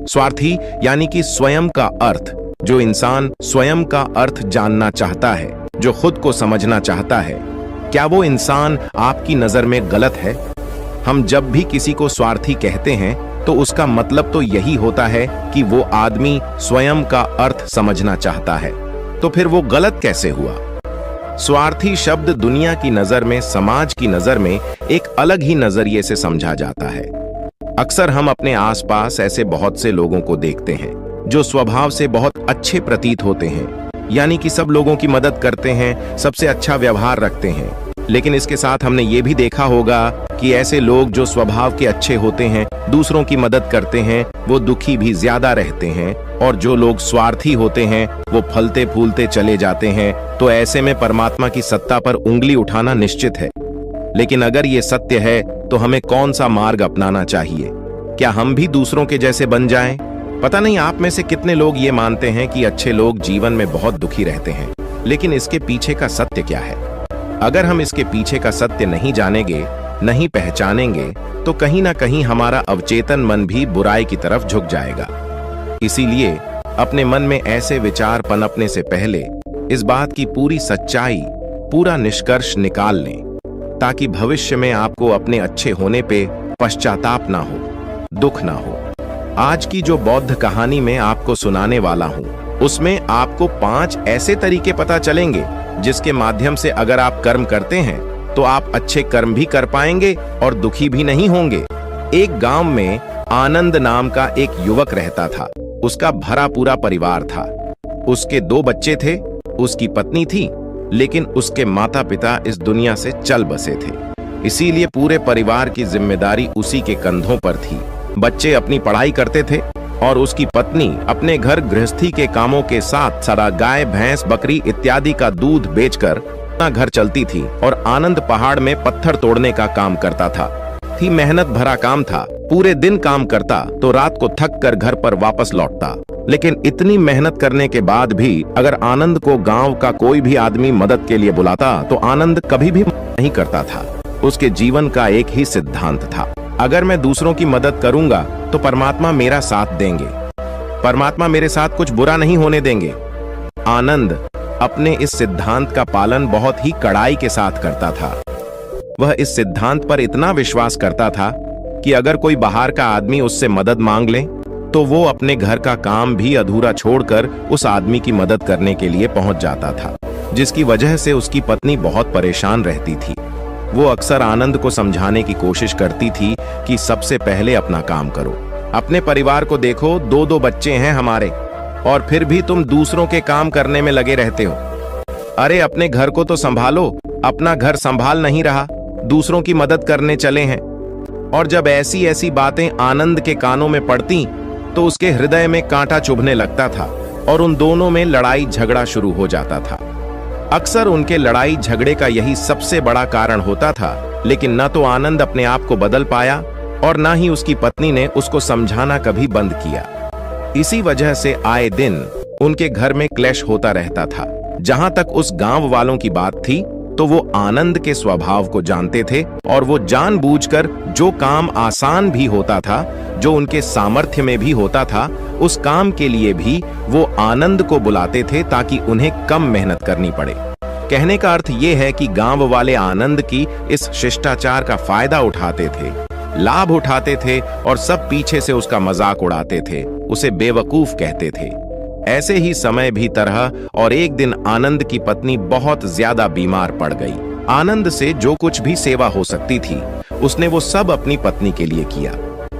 स्वार्थी यानी कि स्वयं का अर्थ, जो इंसान स्वयं का अर्थ जानना चाहता है, जो खुद को समझना चाहता है, क्या वो इंसान आपकी नजर में गलत है? हम जब भी किसी को स्वार्थी कहते हैं तो उसका मतलब तो यही होता है कि वो आदमी स्वयं का अर्थ समझना चाहता है। तो फिर वो गलत कैसे हुआ? स्वार्थी शब्द दुनिया की नजर में, समाज की नजर में एक अलग ही नजरिए से समझा जाता है। अक्सर हम अपने आसपास ऐसे बहुत से लोगों को देखते हैं जो स्वभाव से बहुत अच्छे प्रतीत होते हैं, यानी कि सब लोगों की मदद करते हैं, सबसे अच्छा व्यवहार रखते हैं। लेकिन इसके साथ हमने ये भी देखा होगा कि ऐसे लोग जो स्वभाव के अच्छे होते हैं, दूसरों की मदद करते हैं, वो दुखी भी ज्यादा रहते हैं, और जो लोग स्वार्थी होते हैं वो फलते फूलते चले जाते हैं। तो ऐसे में परमात्मा की सत्ता पर उंगली उठाना निश्चित है। लेकिन अगर ये सत्य है तो हमें कौन सा मार्ग अपनाना चाहिए? क्या हम भी दूसरों के जैसे बन जाएं? पता नहीं आप में से कितने लोग ये मानते हैं कि अच्छे लोग जीवन में बहुत दुखी रहते हैं, लेकिन इसके पीछे का सत्य क्या है? अगर हम इसके पीछे का सत्य नहीं जानेंगे, नहीं पहचानेंगे, तो कहीं ना कहीं हमारा अवचेतन मन भी बुराई की तरफ झुक जाएगा। इसीलिए अपने मन में ऐसे विचार पनपने से पहले इस बात की पूरी सच्चाई, पूरा निष्कर्ष निकाल लें, ताकि भविष्य में आपको अपने अच्छे होने पे पश्चाताप ना हो, दुख ना हो। आज की जो बौद्ध कहानी में आपको सुनाने वाला हूं, उसमें आपको 5 ऐसे तरीके पता चलेंगे जिसके माध्यम से अगर आप कर्म करते हैं तो आप अच्छे कर्म भी कर पाएंगे और दुखी भी नहीं होंगे। एक गांव में आनंद नाम का एक युवक रहता था। उसका भरा पूरा परिवार था। उसके 2 बच्चे थे, उसकी पत्नी थी, लेकिन उसके माता पिता इस दुनिया से चल बसे थे। इसीलिए पूरे परिवार की जिम्मेदारी उसी के कंधों पर थी। बच्चे अपनी पढ़ाई करते थे और उसकी पत्नी अपने घर गृहस्थी के कामों के साथ सारा गाय, भैंस, बकरी इत्यादि का दूध बेचकर अपना घर चलती थी। और आनंद पहाड़ में पत्थर तोड़ने का काम करता था। मेहनत भरा काम था। पूरे दिन काम करता तो रात को थक कर घर पर वापस लौटता। लेकिन इतनी मेहनत करने के बाद भी अगर आनंद को गांव का कोई भी आदमी मदद के लिए बुलाता तो आनंद कभी भी नहीं करता था। उसके जीवन का एक ही सिद्धांत था, अगर मैं दूसरों की मदद करूंगा तो परमात्मा मेरा साथ देंगे, परमात्मा मेरे साथ कुछ बुरा नहीं होने देंगे। आनंद अपने इस सिद्धांत का पालन बहुत ही कड़ाई के साथ करता था। वह इस सिद्धांत पर इतना विश्वास करता था कि अगर कोई बाहर का आदमी उससे मदद मांग ले तो वो अपने घर का काम भी अधूरा छोड़कर उस आदमी की मदद करने के लिए पहुंच जाता था, जिसकी वजह से उसकी पत्नी बहुत परेशान रहती थी। वो अक्सर आनंद को समझाने की कोशिश करती थी कि सबसे पहले अपना काम करो, अपने परिवार को देखो, 2-2 बच्चे हैं हमारे और फिर भी तुम दूसरों के काम करने में लगे रहते हो। अरे अपने घर को तो संभालो, अपना घर संभाल नहीं रहा, दूसरों की मदद करने चले हैं। और जब ऐसी ऐसी बातें आनंद के कानों में पड़ती तो उसके हृदय में कांटा चुभने लगता था और उन दोनों में लड़ाई झगड़ा शुरू हो जाता था। अक्सर उनके लड़ाई झगड़े का यही सबसे बड़ा कारण होता था, लेकिन न तो आनंद अपने आप को बदल पाया और न ही उसकी पत्नी ने उसको समझाना कभी बंद किया। इसी वजह से आए दिन उनके घर में क्लेश होता रहता था। जहां तक उस गांव वालों की बात थी तो वो आनंद के स्वभाव को जानते थे और वो जानबूझकर जो काम आसान भी होता था, जो उनके सामर्थ्य में भी होता था, उस काम के लिए भी वो आनंद को बुलाते थे ताकि उन्हें कम मेहनत करनी पड़े। कहने का अर्थ ये है कि गांव वाले आनंद की इस शिष्टाचार का फायदा उठाते थे, लाभ उठाते थे और सब पीछे से उसका मजाक उड़ाते थे, उसे बेवकूफ कहते थे। ऐसे ही समय भी तरह और एक दिन आनंद की पत्नी बहुत ज्यादा बीमार पड़ गई। आनंद से जो कुछ भी सेवा हो सकती थी उसने वो सब अपनी पत्नी के लिए किया।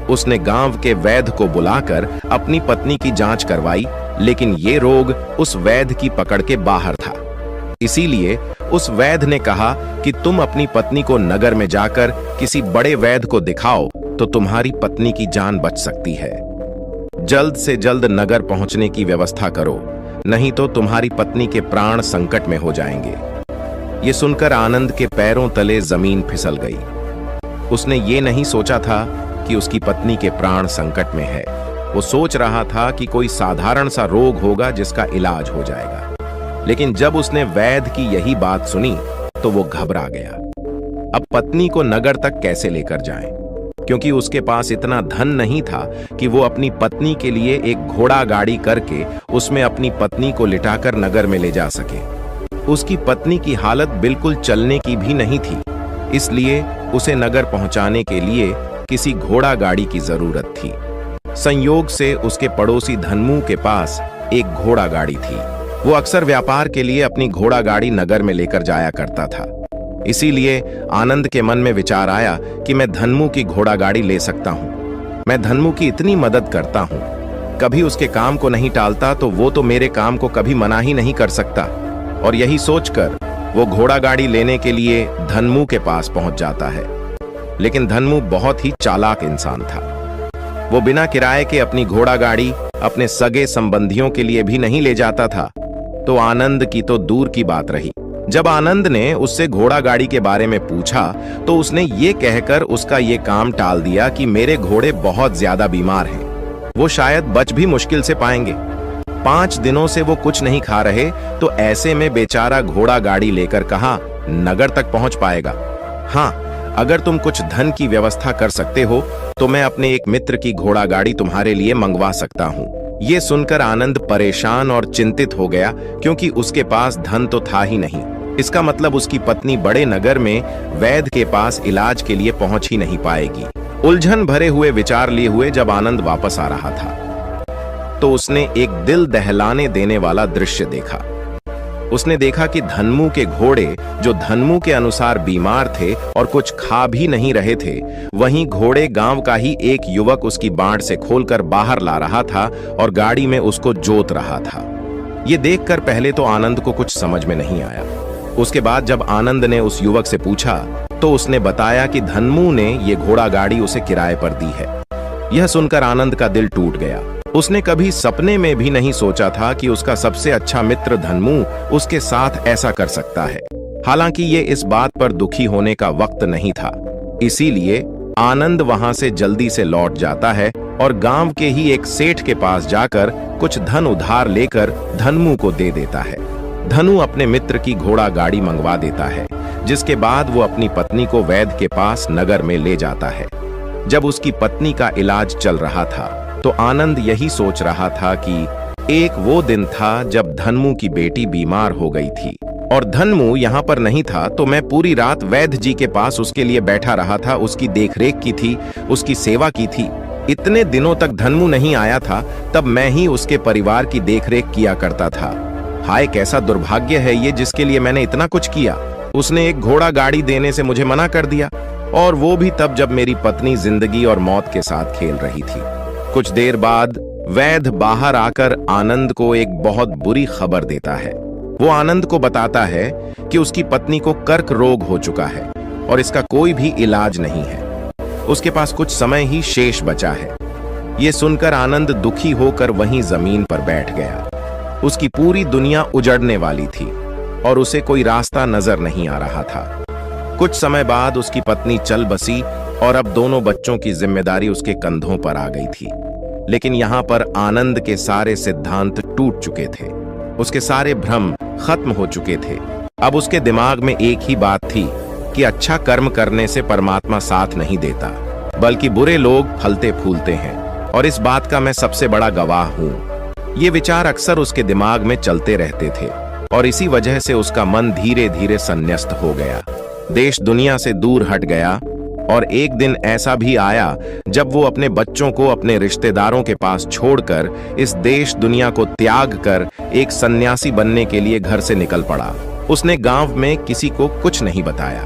उसने गांव के वैद्य को बुलाकर अपनी पत्नी की जांच करवाई, लेकिन ये रोग उस वैद्य की पकड़ के बाहर था। इसीलिए उस वैद्य ने कहा कि तुम अपनी पत्नी को नगर में जाकर किसी बड़े वैद्य को दिखाओ तो तुम्हारी पत्नी की जान बच सकती है। जल्द से जल्द नगर पहुंचने की व्यवस्था करो, नहीं तो तुम्हारी पत्नी के प्राण संकट में हो जाएंगे। ये सुनकर आनंद के पैरों तले जमीन फिसल गई। उसने ये नहीं सोचा था कि उसकी पत्नी के प्राण संकट में है। वो सोच रहा था कि कोई साधारण सा रोग होगा जिसका इलाज हो जाएगा। लेकिन जब उसने वैद्य की यही बात सुनी तो वो घबरा गया। अब पत्नी को नगर तक कैसे लेकर जाएं? क्योंकि उसके पास इतना धन नहीं था कि वो अपनी पत्नी के लिए एक घोड़ा गाड़ी करके उसमें अपनी पत्नी को लिटाकर नगर में ले जा सके। उसकी पत्नी की हालत बिल्कुल चलने की भी नहीं थी, इसलिए उसे नगर पहुंचाने के लिए किसी घोड़ा गाड़ी की जरूरत थी। संयोग से उसके पड़ोसी धनमू के पास एक घोड़ा गाड़ी थी। वो अक्सर व्यापार के लिए अपनी घोड़ा गाड़ी नगर में लेकर जाया करता था। इसीलिए आनंद के मन में विचार आया कि मैं धनमू की घोड़ा गाड़ी ले सकता हूँ। मैं धनमू की इतनी मदद करता हूँ, कभी उसके काम को नहीं टालता, तो वो तो मेरे काम को कभी मना ही नहीं कर सकता। और यही सोचकर वो घोड़ा गाड़ी लेने के लिए धनमू के पास पहुंच जाता है। लेकिन धनमू बहुत ही चालाक इंसान था। वो बिना किराए के अपनी घोड़ा गाड़ी अपने सगे संबंधियों के लिए भी नहीं ले जाता था, तो आनंद की तो दूर की बात रही। जब आनंद ने उससे घोड़ा गाड़ी के बारे में पूछा तो उसने ये कहकर उसका ये काम टाल दिया कि मेरे घोड़े बहुत ज्यादा बीमार हैं, वो शायद बच भी मुश्किल से पाएंगे। 5 दिनों से वो कुछ नहीं खा रहे, तो ऐसे में बेचारा घोड़ा गाड़ी लेकर कहाँ नगर तक पहुंच पाएगा। हाँ, अगर तुम कुछ धन की व्यवस्था कर सकते हो तो मैं अपने एक मित्र की घोड़ा गाड़ी तुम्हारे लिए मंगवा सकता हूँ। ये सुनकर आनंद परेशान और चिंतित हो गया, क्योंकि उसके पास धन तो था ही नहीं। इसका मतलब उसकी पत्नी बड़े नगर में वैद्य के पास इलाज के लिए पहुंच ही नहीं पाएगी। उलझन भरे हुए विचार लिए हुए जब आनंद वापस आ रहा था तो उसने एक दिल दहलाने देने वाला दृश्य देखा। उसने देखा कि धनमू के घोड़े, जो धनमू के अनुसार बीमार थे और कुछ खा भी नहीं रहे थे, वहीं घोड़े गांव का ही एक युवक उसकी बांट से खोलकर बाहर ला रहा था और गाड़ी में उसको जोत रहा था। ये देखकर पहले तो आनंद को कुछ समझ में नहीं आया। उसके बाद जब आनंद ने उस युवक से पूछा तो उसने बताया कि धनमू ने ये घोड़ा गाड़ी उसे किराए पर दी है। यह सुनकर आनंद का दिल टूट गया। उसने कभी सपने में भी नहीं सोचा था कि उसका सबसे अच्छा मित्र धनमू उसके साथ ऐसा कर सकता है। हालांकि ये इस बात पर दुखी होने का वक्त नहीं था, इसीलिए आनंद वहां से जल्दी से लौट जाता है और गांव के ही एक सेठ के पास जाकर कुछ धन उधार लेकर धनमू को दे देता है। धनु अपने मित्र की घोड़ा गाड़ी मंगवा देता है, जिसके बाद वो अपनी पत्नी को वैद्य के पास नगर में ले जाता है। जब उसकी पत्नी का इलाज चल रहा था तो आनंद यही सोच रहा था कि एक वो दिन था जब धनमू की बेटी बीमार हो गई थी और धनमू यहाँ पर नहीं था, तो मैं पूरी रात वैद्य जी के पास उसके लिए बैठा रहा था, उसकी देखरेख की थी, उसकी सेवा की थी। इतने दिनों तक धनमू नहीं आया था, तब मैं ही उसके परिवार की देखरेख किया करता था। हाय, कैसा दुर्भाग्य है ये, जिसके लिए मैंने इतना कुछ किया। उसने एक घोड़ा गाड़ी देने से मुझे मना कर दिया, और वो भी तब जब मेरी पत्नी जिंदगी और मौत के साथ खेल रही थी। कुछ देर बाद वैद्य बाहर आकर आनंद को एक बहुत बुरी खबर देता है। वो आनंद को बताता है कि उसकी पत्नी को कर्क रोग हो चुका है और इसका कोई भी इलाज नहीं है। उसके पास कुछ समय ही शेष बचा है। ये सुनकर आनंद दुखी होकर वहीं जमीन पर बैठ गया। उसकी पूरी दुनिया उजड़ने वाली थी और उसे कोई रास्ता नजर नहीं आ रहा था। कुछ समय बाद उसकी पत्नी चल बसी और अब दोनों बच्चों की जिम्मेदारी उसके कंधों पर आ गई थी। लेकिन यहाँ पर आनंद के सारे सिद्धांत टूट चुके थे, उसके सारे भ्रम खत्म हो चुके थे। अब उसके दिमाग में एक ही बात थी कि अच्छा कर्म करने से परमात्मा साथ नहीं देता, बल्कि बुरे लोग फलते फूलते हैं, और इस बात का मैं सबसे बड़ा गवाह हूँ। ये विचार अक्सर उसके दिमाग में चलते रहते थे और इसी वजह से उसका मन धीरे धीरे संन्यस्त हो गया, देश दुनिया से दूर हट गया। और एक दिन ऐसा भी आया जब वो अपने बच्चों को अपने रिश्तेदारों के पास छोड़कर इस देश दुनिया को त्याग कर एक सन्यासी बनने के लिए घर से निकल पड़ा। उसने गांव में किसी को कुछ नहीं बताया।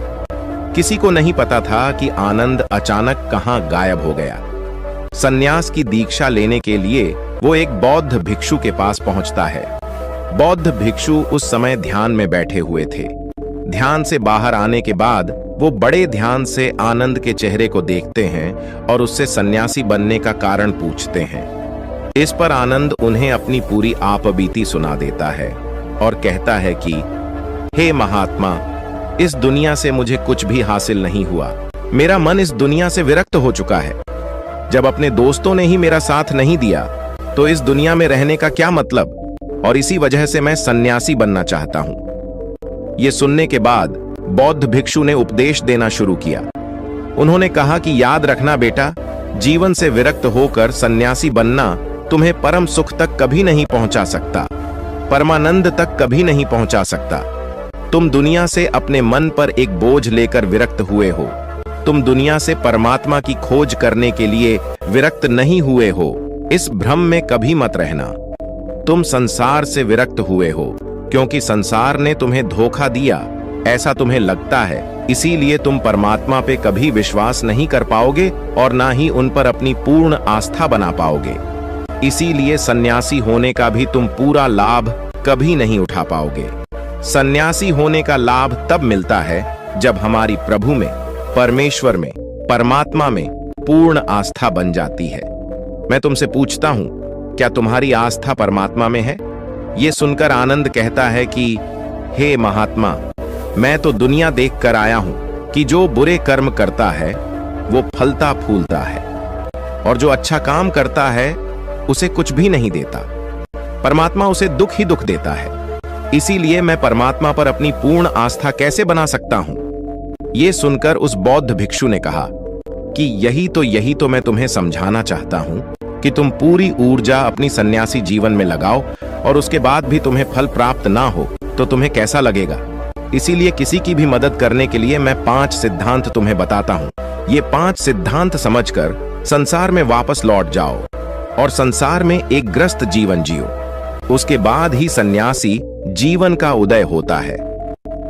किसी को नहीं पता था कि आनंद अचानक कहां गायब हो गया। सन्यास की दीक्षा लेने के लिए वो एक बौद्ध भिक्षु के पास पहुंचता है। बौद्ध भिक्षु उस समय ध्यान में बैठे हुए थे। ध्यान से बाहर आने के बाद वो बड़े ध्यान से आनंद के चेहरे को देखते हैं और उससे सन्यासी बनने का कारण पूछते हैं। इस पर आनंद उन्हें अपनी पूरी आपबीती सुना देता है और कहता है कि हे महात्मा, इस दुनिया से मुझे कुछ भी हासिल नहीं हुआ। मेरा मन इस दुनिया से विरक्त हो चुका है। जब अपने दोस्तों ने ही मेरा साथ नहीं दिया तो इस दुनिया में रहने का क्या मतलब, और इसी वजह से मैं सन्यासी बनना चाहता हूं। ये सुनने के बाद बौद्ध भिक्षु ने उपदेश देना शुरू किया। उन्होंने कहा कि याद रखना बेटा, जीवन से विरक्त होकर सन्यासी बनना तुम्हें परम सुख तक कभी नहीं पहुंचा सकता, परमानंद तक कभी नहीं पहुंचा सकता। तुम दुनिया से अपने मन पर एक बोझ लेकर विरक्त हुए हो। तुम दुनिया से परमात्मा की खोज करने के लिए विरक्त नहीं हुए हो। इस भ्रम में कभी मत रहना। तुम संसार से विरक्त हुए हो क्योंकि संसार ने तुम्हें धोखा दिया, ऐसा तुम्हें लगता है। इसीलिए तुम परमात्मा पे कभी विश्वास नहीं कर पाओगे और ना ही उन पर अपनी पूर्ण आस्था बना पाओगे। इसीलिए सन्यासी होने का भी तुम पूरा लाभ कभी नहीं उठा पाओगे। सन्यासी होने का लाभ तब मिलता है जब हमारी प्रभु में, परमेश्वर में, परमात्मा में पूर्ण आस्था बन जाती है। मैं तुमसे पूछता हूं, क्या तुम्हारी आस्था परमात्मा में है? ये सुनकर आनंद कहता है कि हे महात्मा, मैं तो दुनिया देख कर आया हूं कि जो बुरे कर्म करता है वो फलता फूलता है और जो अच्छा काम करता है उसे कुछ भी नहीं देता। परमात्मा उसे दुख ही दुख देता है। इसीलिए मैं परमात्मा पर अपनी पूर्ण आस्था कैसे बना सकता हूं? यह सुनकर उस बौद्ध भिक्षु ने कहा कि यही तो मैं तुम्हें समझाना चाहता हूं कि तुम पूरी ऊर्जा अपनी सन्यासी जीवन में लगाओ और उसके बाद भी तुम्हें फल प्राप्त ना हो तो तुम्हें कैसा लगेगा। इसीलिए किसी की भी मदद करने के लिए मैं 5 सिद्धांत तुम्हें बताता हूं। ये 5 सिद्धांत समझकर संसार में वापस लौट जाओ और संसार में एक ग्रस्त जीवन जियो। उसके बाद ही सन्यासी जीवन का उदय होता है।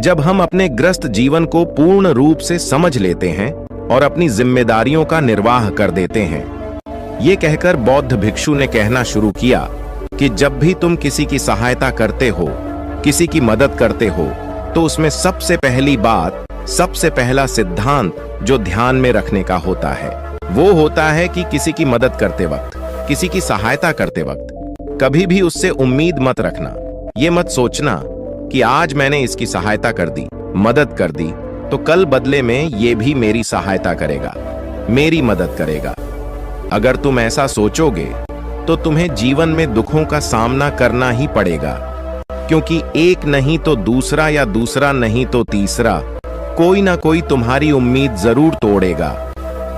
जब हम अपने ग्रस्त जीवन को पूर्ण रूप से समझ लेते हैं और अपनी जिम्मेदारियों का निर्वाह कर देते हैं। ये कहकर बौद्ध भिक्षु ने कहना शुरू किया कि जब भी तुम किसी की सहायता करते हो, किसी की मदद करते हो, तो उसमें सबसे पहली बात, सबसे पहला सिद्धांत जो ध्यान में रखने का होता है वो होता है कि किसी की मदद करते वक्त, किसी की सहायता करते वक्त कभी भी उससे उम्मीद मत रखना। ये मत सोचना कि आज मैंने इसकी सहायता कर दी, मदद कर दी, तो कल बदले में ये भी मेरी सहायता करेगा, मेरी मदद करेगा। अगर तुम ऐसा सोचोगे तो तुम्हें जीवन में दुखों का सामना करना ही पड़ेगा, क्योंकि एक नहीं तो दूसरा या दूसरा नहीं तो तीसरा कोई ना कोई तुम्हारी उम्मीद जरूर तोड़ेगा।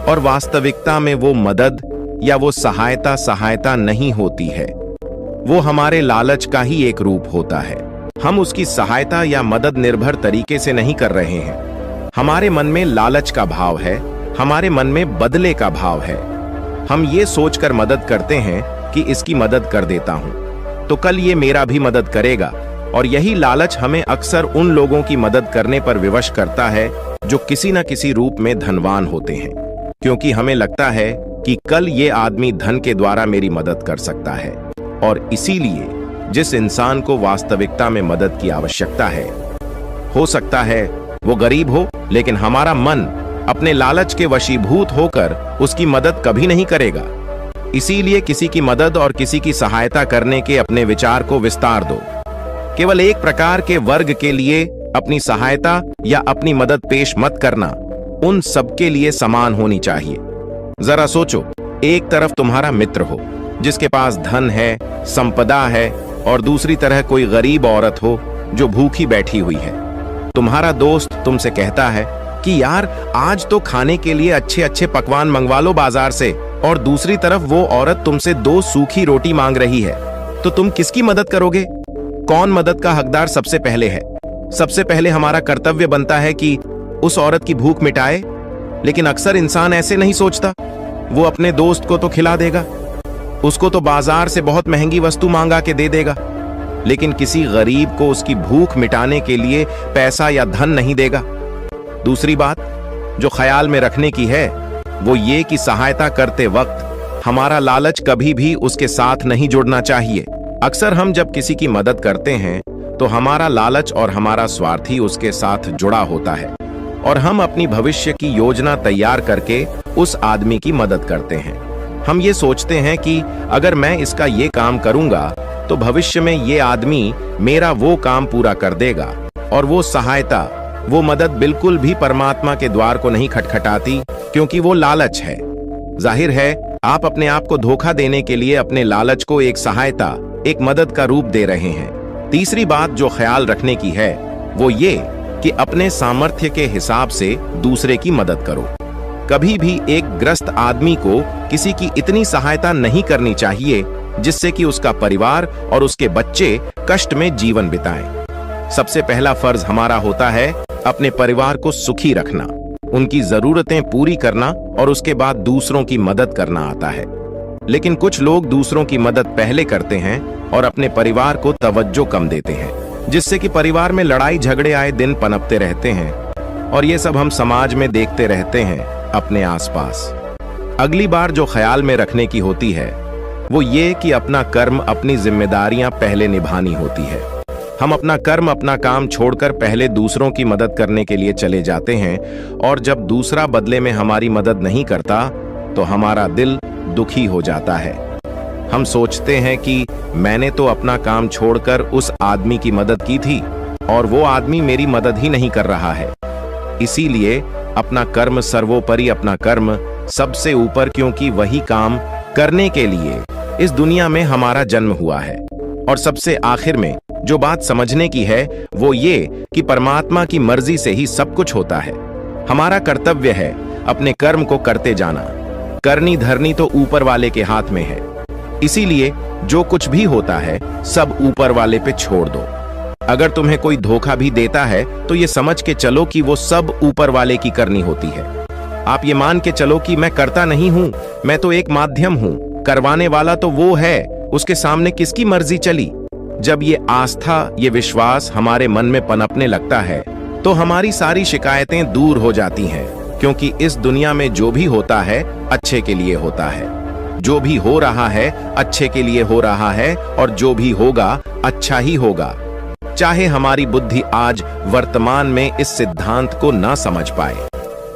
और वास्तविकता में वो मदद या वो सहायता नहीं होती है, वो हमारे लालच का ही एक रूप होता है। हम उसकी सहायता या मदद निर्भर तरीके से नहीं कर रहे हैं। हमारे मन में लालच का भाव है, हमारे मन में बदले का भाव है। हम ये सोचकर मदद करते हैं कि इसकी मदद कर देता हूं तो कल ये मेरा भी मदद करेगा, और यही लालच हमें अक्सर उन लोगों की मदद करने पर विवश करता है जो किसी न किसी रूप में धनवान होते हैं, क्योंकि हमें लगता है कि कल ये आदमी धन के द्वारा मेरी मदद कर सकता है। और इसीलिए जिस इंसान को वास्तविकता में मदद की आवश्यकता है, हो सकता है वो गरीब हो, लेकिन हमारा मन अपने लालच के वशीभूत होकर उसकी मदद कभी नहीं करेगा। इसीलिए किसी की मदद और किसी की सहायता करने के अपने विचार को विस्तार दो। केवल एक प्रकार के वर्ग के लिए अपनी सहायता या अपनी मदद पेश मत करना, उन सबके लिए समान होनी चाहिए। जरा सोचो, एक तरफ तुम्हारा मित्र हो जिसके पास धन है, संपदा है, और दूसरी तरह कोई गरीब औरत हो जो भूखी बैठी हुई है। तुम्हारा दोस्त तुमसे कहता है कि यार आज तो खाने के लिए अच्छे अच्छे पकवान मंगवा लो बाजार से, और दूसरी तरफ वो औरत तुमसे 2 सूखी रोटी मांग रही है, तो तुम किसकी मदद करोगे? कौन मदद का हकदार सबसे पहले है? सबसे पहले हमारा कर्तव्य बनता है कि उस औरत की भूख मिटाए, लेकिन अक्सर इंसान ऐसे नहीं सोचता। वो अपने दोस्त को तो खिला देगा, उसको तो बाजार से बहुत महंगी वस्तु मांगा के दे देगा, लेकिन किसी गरीब को उसकी भूख मिटाने के लिए पैसा या धन नहीं देगा। दूसरी बात जो ख्याल में रखने की है वो ये कि सहायता करते वक्त हमारा लालच कभी भी उसके साथ नहीं जुड़ना चाहिए। अक्सर हम जब किसी की मदद करते हैं तो हमारा लालच और हमारा स्वार्थ ही उसके साथ जुड़ा होता है, और हम अपनी भविष्य की योजना तैयार करके उस आदमी की मदद करते हैं। हम ये सोचते हैं कि अगर मैं इसका ये काम करूंगा तो भविष्य में ये आदमी मेरा वो काम पूरा कर देगा, और वो सहायता, वो मदद बिल्कुल भी परमात्मा के द्वार को नहीं खटखटाती, क्योंकि वो लालच है। जाहिर है आप अपने आप को धोखा देने के लिए अपने लालच को एक सहायता, एक मदद का रूप दे रहे हैं। तीसरी बात जो ख्याल रखने की है वो ये कि अपने सामर्थ्य के हिसाब से दूसरे की मदद करो। कभी भी एक ग्रस्त आदमी को किसी की इतनी सहायता नहीं करनी चाहिए जिससे कि उसका परिवार और उसके बच्चे कष्ट में जीवन बिताएं। सबसे पहला फर्ज हमारा होता है अपने परिवार को सुखी रखना, उनकी जरूरतें पूरी करना और उसके बाद दूसरों की मदद करना आता है। लेकिन कुछ लोग दूसरों की मदद पहले करते हैं और अपने परिवार को तवज्जो कम देते हैं, जिससे कि परिवार में लड़ाई झगड़े आए दिन पनपते रहते हैं और ये सब हम समाज में देखते रहते हैं अपने आसपास। अगली बार जो ख्याल में रखने की होती है वो ये कि अपना कर्म, अपनी जिम्मेदारियां पहले निभानी होती है। हम अपना कर्म, अपना काम छोड़कर पहले दूसरों की मदद करने के लिए चले जाते हैं और जब दूसरा बदले में हमारी मदद नहीं करता तो हमारा दिल दुखी हो जाता है। हम सोचते हैं कि मैंने तो अपना काम छोड़कर उस आदमी की मदद की थी और वो आदमी मेरी मदद ही नहीं कर रहा है। इसीलिए अपना कर्म सर्वोपरि, अपना कर्म सबसे ऊपर, क्योंकि वही काम करने के लिए इस दुनिया में हमारा जन्म हुआ है। और सबसे आखिर में जो बात समझने की है वो ये कि परमात्मा की मर्जी से ही सब कुछ होता है। हमारा कर्तव्य है अपने कर्म को करते जाना। करनी धरनी तो ऊपर वाले के हाथ में है, इसीलिए जो कुछ भी होता है सब ऊपर वाले पे छोड़ दो। अगर तुम्हें कोई धोखा भी देता है तो ये समझ के चलो कि वो सब ऊपर वाले की करनी होती है। आप ये मान के चलो कि मैं करता नहीं हूं, मैं तो एक माध्यम हूं, करवाने वाला तो वो है, उसके सामने किसकी मर्जी चली। जब ये आस्था, ये विश्वास हमारे मन में पनपने लगता है तो हमारी सारी शिकायतें दूर हो जाती हैं, क्योंकि इस दुनिया में जो भी होता है अच्छे के लिए होता है। जो भी हो रहा है अच्छे के लिए हो रहा है और जो भी होगा अच्छा ही होगा। चाहे हमारी बुद्धि आज वर्तमान में इस सिद्धांत को ना समझ पाए,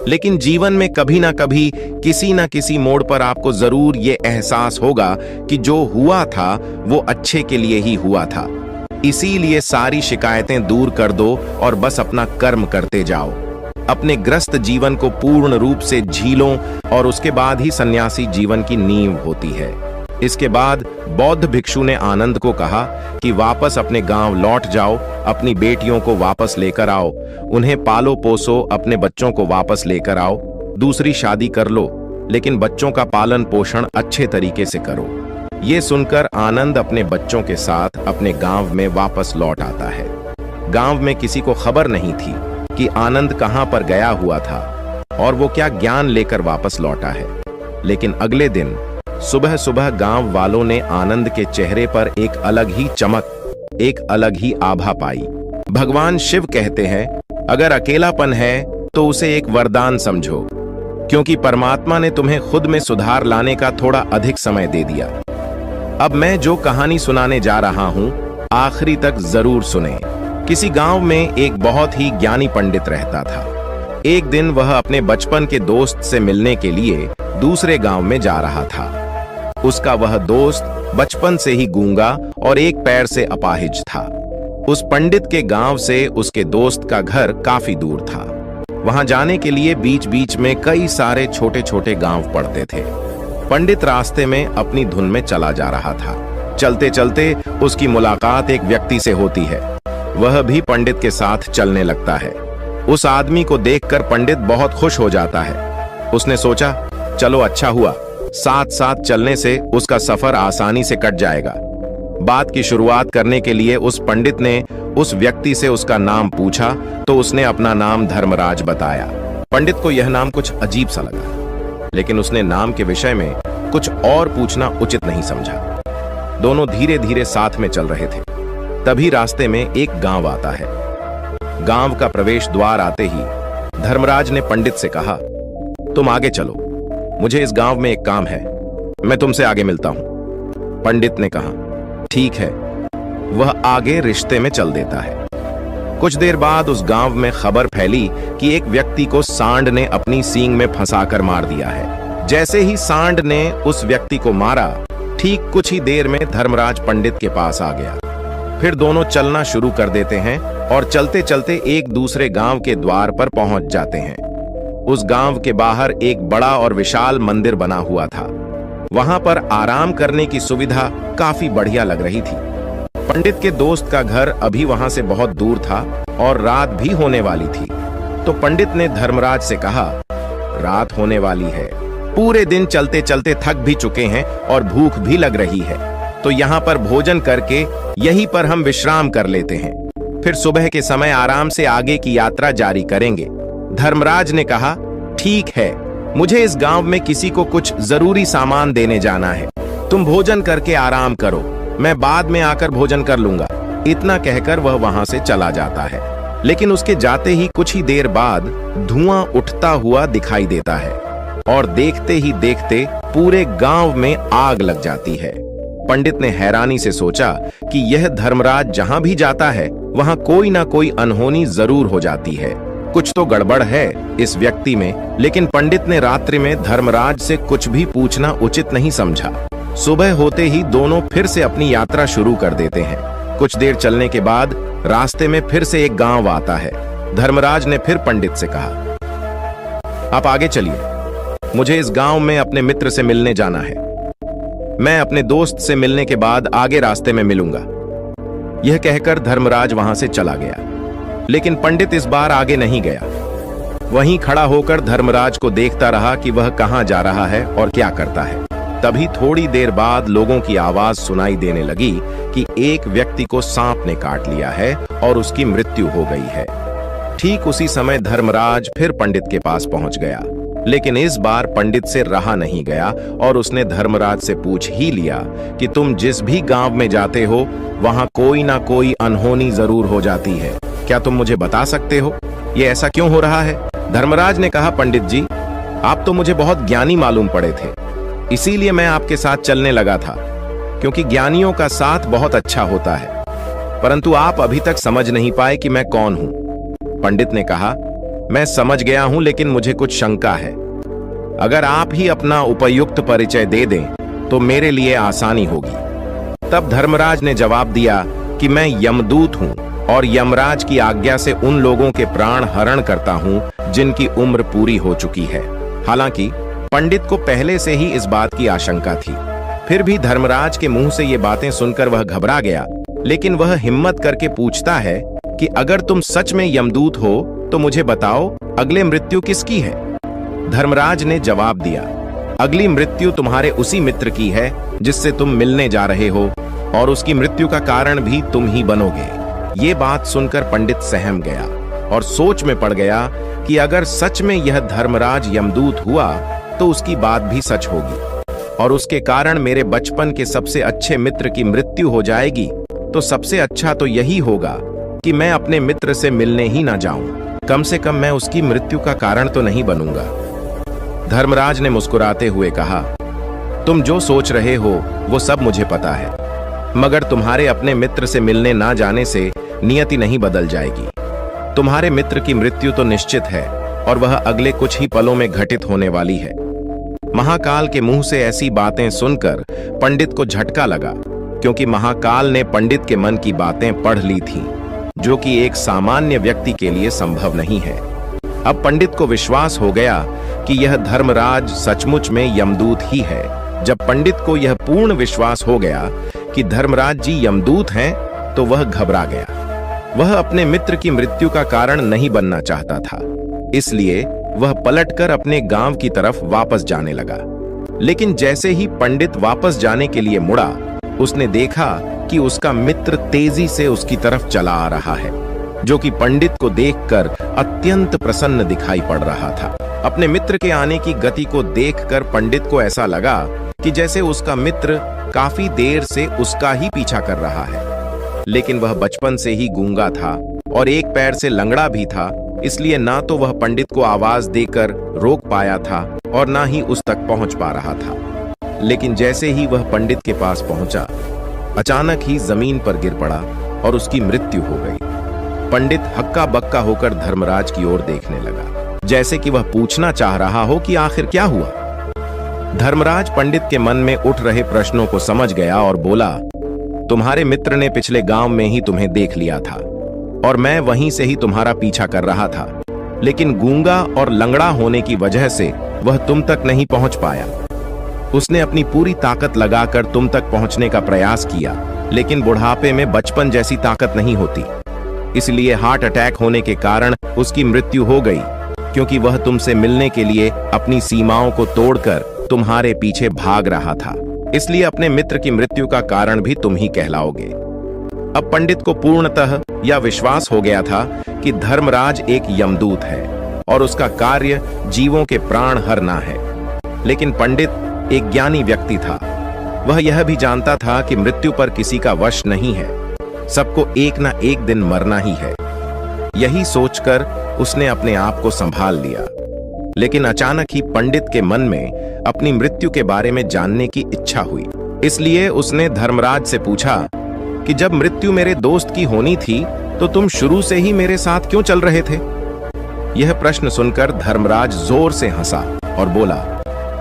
लेकिन जीवन में कभी ना कभी किसी ना किसी मोड़ पर आपको जरूर ये एहसास होगा कि जो हुआ था वो अच्छे के लिए ही हुआ था। इसीलिए सारी शिकायतें दूर कर दो और बस अपना कर्म करते जाओ। अपने ग्रस्त जीवन को पूर्ण रूप से झीलो और उसके बाद ही सन्यासी जीवन की नींव होती है। इसके बाद बौद्ध भिक्षु ने आनंद को कहा कि वापस अपने गांव लौट जाओ, अपनी बेटियों को वापस लेकर आओ, उन्हें पालो पोसो, अपने बच्चों को वापस लेकर आओ, दूसरी शादी कर लो, लेकिन बच्चों का पालन पोषण अच्छे तरीके से करो। ये सुनकर आनंद अपने बच्चों के साथ अपने गांव में वापस लौट आता है। गांव में किसी को खबर नहीं थी कि आनंद कहां पर गया हुआ था और वो क्या ज्ञान लेकर वापस लौटा है। लेकिन अगले दिन सुबह सुबह गांव वालों ने आनंद के चेहरे पर एक अलग ही चमक, एक अलग ही आभा पाई। भगवान शिव कहते हैं, अगर अकेलापन है तो उसे एक वरदान समझो, क्योंकि परमात्मा ने तुम्हें खुद में सुधार लाने का थोड़ा अधिक समय दे दिया। अब मैं जो कहानी सुनाने जा रहा हूं आखिरी तक जरूर सुने। किसी गांव में एक बहुत ही ज्ञानी पंडित रहता था। एक दिन वह अपने बचपन के दोस्त से मिलने के लिए दूसरे गांव में जा रहा था। उसका वह दोस्त बचपन से ही गूंगा और एक पैर से अपाहिज था। उस पंडित के गांव से उसके दोस्त का घर काफी दूर था। वहां जाने के लिए बीच बीच में कई सारे छोटे छोटे गांव पड़ते थे। पंडित रास्ते में अपनी धुन में चला जा रहा था। चलते चलते उसकी मुलाकात एक व्यक्ति से होती है। वह भी पंडित के साथ चलने लगता है। उस आदमी को देखकर पंडित बहुत खुश हो जाता है। उसने सोचा, चलो अच्छा हुआ, साथ साथ चलने से उसका सफर आसानी से कट जाएगा। बात की शुरुआत करने के लिए उस पंडित ने उस व्यक्ति से उसका नाम पूछा तो उसने अपना नाम धर्मराज बताया। पंडित को यह नाम कुछ अजीब सा लगा, लेकिन उसने नाम के विषय में कुछ और पूछना उचित नहीं समझा। दोनों धीरे धीरे साथ में चल रहे थे। तभी रास्ते में एक गांव आता है। गांव का प्रवेश द्वार आते ही धर्मराज ने पंडित से कहा, तुम आगे चलो, मुझे इस गांव में एक काम है, मैं तुमसे आगे मिलता हूं। पंडित ने कहा, ठीक है। वह आगे रिश्ते में चल देता है। कुछ देर बाद उस गांव में खबर फैली कि एक व्यक्ति को सांड ने अपनी सींग में फंसाकर मार दिया है। जैसे ही सांड ने उस व्यक्ति को मारा, ठीक कुछ ही देर में धर्मराज पंडित के पास आ गया। फिर दोनों चलना शुरू कर देते हैं और चलते चलते एक दूसरे गांव के द्वार पर पहुंच जाते हैं। उस गांव के बाहर एक बड़ा और विशाल मंदिर बना हुआ था। वहां पर आराम करने की सुविधा काफी बढ़िया लग रही थी। पंडित के दोस्त का घर अभी वहां से बहुत दूर था और रात भी होने वाली थी। तो पंडित ने धर्मराज से कहा, रात होने वाली है। पूरे दिन चलते चलते थक भी चुके हैं और भूख भी लग रही है, तो यहाँ पर भोजन करके यहीं पर हम विश्राम कर लेते हैं। फिर सुबह के समय आराम से आगे की यात्रा जारी करेंगे। धर्मराज ने कहा, ठीक है, मुझे इस गांव में किसी को कुछ जरूरी सामान देने जाना है। तुम भोजन करके आराम करो, मैं बाद में आकर भोजन कर लूंगा। इतना कहकर वह वहां से चला जाता है। लेकिन उसके जाते ही कुछ ही देर बाद धुआं उठता हुआ दिखाई देता है और देखते ही देखते पूरे गांव में आग लग जाती है। पंडित ने हैरानी से सोचा कि यह धर्मराज जहां भी जाता है वहां कोई ना कोई अनहोनी जरूर हो जाती है। कुछ तो गड़बड़ है इस व्यक्ति में। लेकिन पंडित ने रात्रि में धर्मराज से कुछ भी पूछना उचित नहीं समझा। सुबह होते ही दोनों फिर से अपनी यात्रा शुरू कर देते हैं। कुछ देर चलने के बाद रास्ते में फिर से एक गांव आता है। धर्मराज ने फिर पंडित से कहा, आप आगे चलिए, मुझे इस गांव में अपने मित्र से मिलने जाना है। मैं अपने दोस्त से मिलने के बाद आगे रास्ते में मिलूंगा। यह कहकर धर्मराज वहां से चला गया। लेकिन पंडित इस बार आगे नहीं गया। वहीं खड़ा होकर धर्मराज को देखता रहा कि वह कहां जा रहा है और क्या करता है। तभी थोड़ी देर बाद लोगों की आवाज सुनाई देने लगी कि एक व्यक्ति को सांप ने काट लिया है और उसकी मृत्यु हो गई है। ठीक उसी समय धर्मराज फिर पंडित के पास पहुंच गया। लेकिन इस बार पंडित से रहा नहीं गया और उसने धर्मराज से पूछ ही लिया कि तुम जिस भी गांव में जाते हो वहां कोई ना कोई अनहोनी जरूर हो जाती है। क्या तुम मुझे बता सकते हो ये ऐसा क्यों हो रहा है? धर्मराज ने कहा, पंडित जी, आप तो मुझे बहुत ज्ञानी मालूम पड़े थे, इसीलिए मैं आपके साथ चलने लगा था, क्योंकि ज्ञानियों का साथ बहुत अच्छा होता है। परंतु आप अभी तक समझ नहीं पाए कि मैं कौन हूं। पंडित ने कहा, मैं समझ गया हूं, लेकिन मुझे कुछ शंका है। अगर आप ही अपना उपयुक्त परिचय दे दें तो मेरे लिए आसानी होगी। तब धर्मराज ने जवाब दिया कि मैं यमदूत हूं और यमराज की आज्ञा से उन लोगों के प्राण हरण करता हूं जिनकी उम्र पूरी हो चुकी है। हालांकि पंडित को पहले से ही इस बात की आशंका थी। फिर भी धर्मराज के मुंह से ये बातें सुनकर वह घबरा गया। लेकिन वह हिम्मत करके पूछता है कि अगर तुम सच में यमदूत हो तो मुझे बताओ, अगले मृत्यु किसकी है? धर्मराज ने जवाब दिया, अगली मृत्यु तुम्हारे उसी मित्र की है जिससे तुम मिलने जा रहे हो, और उसकी मृत्यु का कारण भी तुम ही बनोगे। ये बात सुनकर पंडित सहम गया और सोच में पड़ गया कि अगर सच में यह धर्मराज यमदूत हुआ तो उसकी बात भी सच होगी और उसके कारण मेरे बचपन के सबसे अच्छे मित्र की मृत्यु हो जाएगी। तो सबसे अच्छा तो यही होगा कि मैं अपने मित्र से मिलने ही ना जाऊं। कम से कम मैं उसकी मृत्यु का कारण तो नहीं बनूंगा। धर्मराज ने मुस्कुराते हुए कहा, तुम जो सोच रहे हो वो सब मुझे पता है, मगर तुम्हारे अपने मित्र से मिलने ना जाने से नियति नहीं बदल जाएगी। तुम्हारे मित्र की मृत्यु तो निश्चित है और वह अगले कुछ ही पलों में घटित होने वाली है। महाकाल के मुंह से ऐसी बातें सुनकर पंडित को झटका लगा, क्योंकि महाकाल ने पंडित के मन की बातें पढ़ ली थीं, जो कि एक सामान्य व्यक्ति के लिए संभव नहीं है। अब पंडित को विश्वास हो गया कि यह धर्मराज सचमुच में यमदूत ही है। जब पंडित को यह पूर्ण विश्वास हो गया कि धर्मराज जी यमदूत हैं, तो वह घबरा गया। वह अपने मित्र की मृत्यु का कारण नहीं बनना चाहता था, इसलिए वह पलटकर अपने गांव की तरफ वापस जाने लगा। लेकिन जैसे ही पंडित वापस जाने के लिए मुड़ा, उसने देखा कि उसका मित्र तेजी से उसकी तरफ चला आ रहा है, जो कि पंडित को देखकर अत्यंत प्रसन्न दिखाई पड़ रहा था। अपने मित्र के आने की गति को देखकर पंडित को ऐसा लगा कि जैसे उसका मित्र काफी देर से उसका ही पीछा कर रहा है। लेकिन वह बचपन से ही गूंगा था और एक पैर से लंगड़ा भी था, इसलिए ना तो वह पंडित को आवाज देकर रोक पाया था और ना ही उस तक पहुंच पा रहा था। लेकिन जैसे ही वह पंडित के पास पहुंचा, अचानक ही जमीन पर गिर पड़ा और उसकी मृत्यु हो गई। पंडित हक्का बक्का होकर धर्मराज की ओर देखने लगा, जैसे कि वह पूछना चाह रहा हो कि आखिर क्या हुआ। धर्मराज पंडित के मन में उठ रहे प्रश्नों को समझ गया और बोला, तुम्हारे मित्र ने पिछले गांव में ही तुम्हें देख लिया था और मैं वहीं से ही तुम्हारा पीछा कर रहा था, लेकिन गूंगा और लंगड़ा होने की वजह से वह तुम तक नहीं पहुंच पाया। उसने अपनी पूरी ताकत लगाकर तुम तक पहुंचने का प्रयास किया, लेकिन बुढ़ापे में बचपन जैसी ताकत नहीं होती, इसलिए हार्ट अटैक होने के कारण उसकी मृत्यु हो गई। क्योंकि वह तुमसे मिलने के लिए अपनी सीमाओं को तोड़कर तुम्हारे पीछे भाग रहा था। इसलिए अपने मित्र की मृत्यु का कारण भी तुम ही कहलाओगे। अब पंडित को पूर्णतः यह विश्वास हो गया था कि धर्मराज एक यमदूत है और उसका कार्य जीवों के प्राण हरना है। लेकिन पंडित एक ज्ञानी व्यक्ति था। वह यह भी जानता था कि मृत्यु पर किसी का वश नहीं है, सबको एक ना एक दिन मरना ही है। यही सोचकर उसने अपने आप को संभाल लिया। लेकिन अचानक ही पंडित के मन में अपनी मृत्यु के बारे में जानने की इच्छा हुई। इसलिए उसने धर्मराज से पूछा कि जब मृत्यु मेरे दोस्त की होनी थी तो तुम शुरू से ही मेरे साथ क्यों चल रहे थे? यह प्रश्न सुनकर धर्मराज जोर से हंसा और बोला,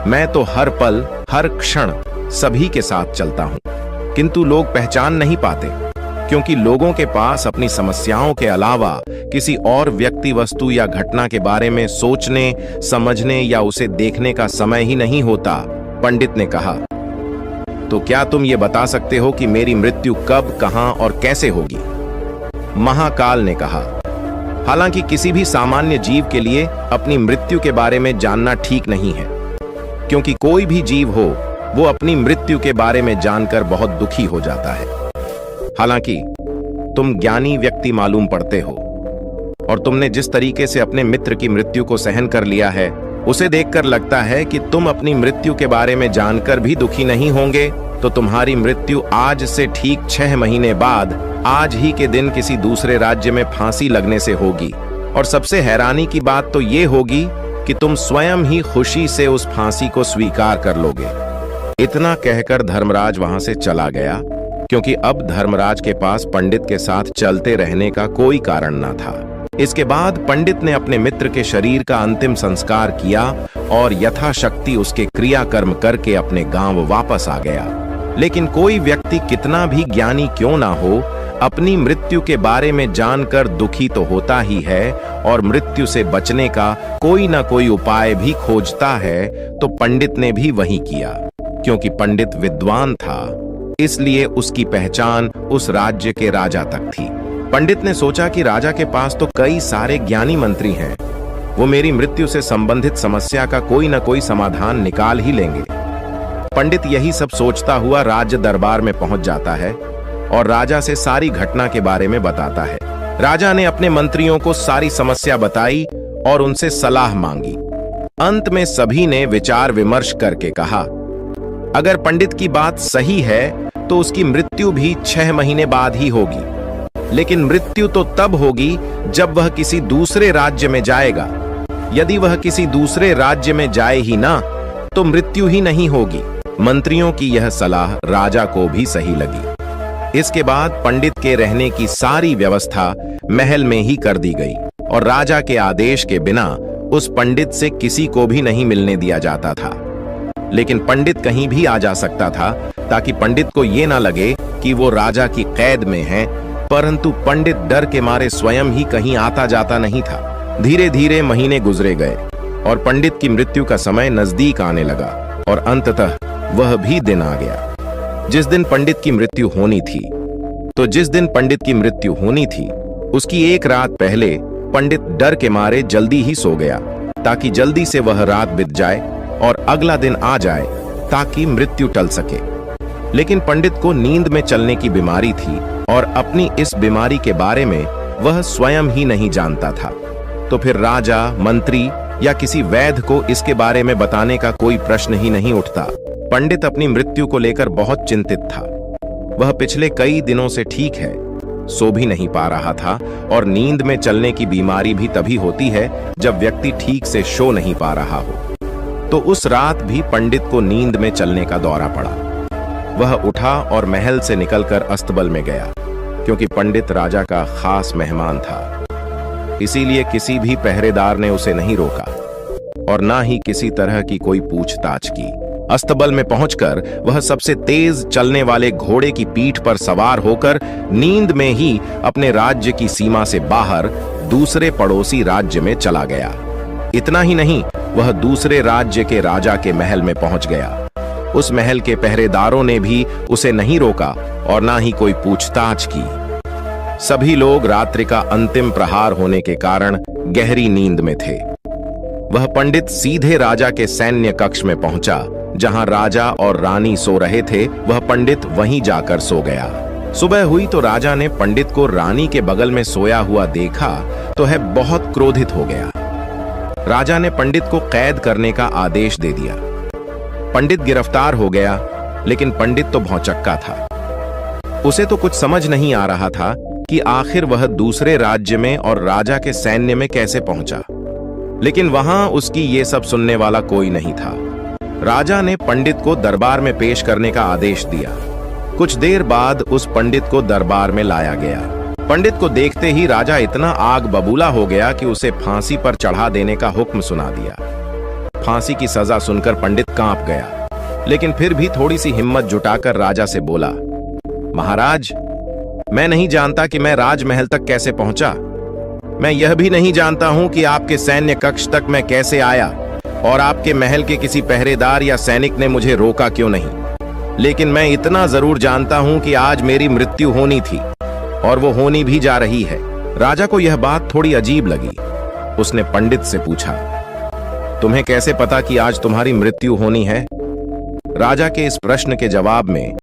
मैं तो हर पल हर क्षण सभी के साथ चलता हूं, किंतु लोग पहचान नहीं पाते, क्योंकि लोगों के पास अपनी समस्याओं के अलावा किसी और व्यक्ति, वस्तु या घटना के बारे में सोचने, समझने या उसे देखने का समय ही नहीं होता। पंडित ने कहा, तो क्या तुम ये बता सकते हो कि मेरी मृत्यु कब, कहां और कैसे होगी? महाकाल ने कहा, हालांकि किसी भी सामान्य जीव के लिए अपनी मृत्यु के बारे में जानना ठीक नहीं है, क्योंकि कोई भी जीव हो वो अपनी मृत्यु के बारे में जानकर बहुत दुखी हो जाता है। हालांकि तुम ज्ञानी व्यक्ति मालूम पड़ते हो और तुमने जिस तरीके से अपने मित्र की मृत्यु को सहन कर लिया है, उसे देखकर लगता है कि तुम अपनी मृत्यु के बारे में जानकर भी दुखी नहीं होंगे। तो तुम्हारी मृत्यु आज से ठीक 6 महीने बाद आज ही के दिन किसी दूसरे राज्य में फांसी लगने से होगी। और सबसे हैरानी की बात तो ये होगी कि तुम स्वयं ही खुशी से उस फांसी को स्वीकार कर लोगे। इतना कहकर धर्मराज वहां से चला गया, क्योंकि अब धर्मराज के पास पंडित के साथ चलते रहने का कोई कारण न था। इसके बाद पंडित ने अपने मित्र के शरीर का अंतिम संस्कार किया और यथाशक्ति उसके क्रियाकर्म करके अपने गांव वापस आ गया। लेकिन कोई व्यक्ति कितना भी ज्ञानी क्यों ना हो, अपनी मृत्यु के बारे में जानकर दुखी तो होता ही है और मृत्यु से बचने का कोई ना कोई उपाय भी खोजता है। तो पंडित ने भी वही किया। क्योंकि पंडित विद्वान था, इसलिए उसकी पहचान उस राज्य के राजा तक थी। पंडित ने सोचा कि राजा के पास तो कई सारे ज्ञानी मंत्री हैं, वो मेरी मृत्यु से संबंधित समस्या का कोई ना कोई समाधान निकाल ही लेंगे। पंडित यही सब सोचता हुआ राज्य दरबार में पहुंच जाता है और राजा से सारी घटना के बारे में बताता है। राजा ने अपने मंत्रियों को सारी समस्या बताई और उनसे सलाह मांगी। अंत में सभी ने विचार विमर्श करके कहा, अगर पंडित की बात सही है तो उसकी मृत्यु भी 6 महीने बाद ही होगी, लेकिन मृत्यु तो तब होगी जब वह किसी दूसरे राज्य में जाएगा। यदि वह किसी दूसरे राज्य में जाए ही ना, तो मृत्यु ही नहीं होगी। मंत्रियों की यह सलाह राजा को भी सही लगी। इसके बाद पंडित के रहने की सारी व्यवस्था महल में ही कर दी गई और राजा के आदेश के बिना उस पंडित से किसी को भी नहीं मिलने दिया जाता था। लेकिन पंडित कहीं भी आ जा सकता था, ताकि पंडित को यह ना लगे कि वो राजा की कैद में है। परंतु पंडित डर के मारे स्वयं ही कहीं आता जाता नहीं था। धीरे धीरे महीने गुजरे गए और पंडित की मृत्यु का समय नजदीक आने लगा और अंततः वह भी दिन आ गया जिस दिन पंडित की मृत्यु होनी थी। तो जिस दिन पंडित की मृत्यु होनी थी, उसकी एक रात पहले पंडित डर के मारे जल्दी ही सो गया, ताकि जल्दी से वह रात बीत जाए और अगला दिन आ जाए, ताकि मृत्यु टल सके। लेकिन पंडित को नींद में चलने की बीमारी थी और अपनी इस बीमारी के बारे में वह स्वयं ही नहीं जानता था। तो फिर राजा, मंत्री या किसी वैद्य को इसके बारे में बताने का कोई प्रश्न ही नहीं उठता। पंडित अपनी मृत्यु को लेकर बहुत चिंतित था। वह पिछले कई दिनों से ठीक है, सो भी नहीं पा रहा था और नींद में चलने की बीमारी भी तभी होती है जब व्यक्ति ठीक से सो नहीं पा रहा हो। तो उस रात भी पंडित को नींद में चलने का दौरा पड़ा। वह उठा और महल से निकलकर अस्तबल में गया, क्योंकि पंडित राजा का खास मेहमान था। इसीलिए किसी भी पहरेदार ने उसे नहीं रोका और ना ही किसी तरह की कोई पूछताछ की। अस्तबल में पहुंचकर वह सबसे तेज चलने वाले घोड़े की पीठ पर सवार होकर नींद में ही अपने राज्य की सीमा से बाहर दूसरे पड़ोसी राज्य में चला गया। इतना ही नहीं, वह दूसरे राज्य के राजा के महल में पहुंच गया। उस महल के पहरेदारों ने भी उसे नहीं रोका और ना ही कोई पूछताछ की। सभी लोग रात्रि का अंतिम प्रहार होने के कारण गहरी नींद में थे। वह पंडित सीधे राजा के सैन्य कक्ष में पहुंचा। जहां राजा और रानी सो रहे थे, वह पंडित वहीं जाकर सो गया। सुबह हुई तो राजा ने पंडित को रानी के बगल में सोया हुआ देखा तो है बहुत क्रोधित हो गया। राजा ने पंडित को कैद करने का आदेश दे दिया। पंडित गिरफ्तार हो गया, लेकिन पंडित तो भौचक्का था। उसे तो कुछ समझ नहीं आ रहा था कि आखिर वह दूसरे राज्य में और राजा के सैन्य में कैसे पहुंचा। लेकिन वहां उसकी ये सब सुनने वाला कोई नहीं था। राजा ने पंडित को दरबार में पेश करने का आदेश दिया। कुछ देर बाद उस पंडित को दरबार में लाया गया। पंडित को देखते ही राजा इतना आग बबूला हो गया कि उसे फांसी पर चढ़ा देने का हुक्म सुना दिया। फांसी की सजा सुनकर पंडित कांप गया, लेकिन फिर भी थोड़ी सी हिम्मत जुटाकर राजा से बोला, महाराज, मैं नहीं जानता कि मैं राजमहल तक कैसे पहुंचा। मैं यह भी नहीं जानता हूं कि आपके सैन्य कक्ष तक मैं कैसे आया और आपके महल के किसी पहरेदार या सैनिक ने मुझे रोका क्यों नहीं। लेकिन मैं इतना जरूर जानता हूं कि आज मेरी मृत्यु होनी थी और वो होनी भी जा रही है। राजा को यह बात थोड़ी अजीब लगी। उसने पंडित से पूछा, तुम्हें कैसे पता कि आज तुम्हारी मृत्यु होनी है? राजा के इस प्रश्न के जवाब में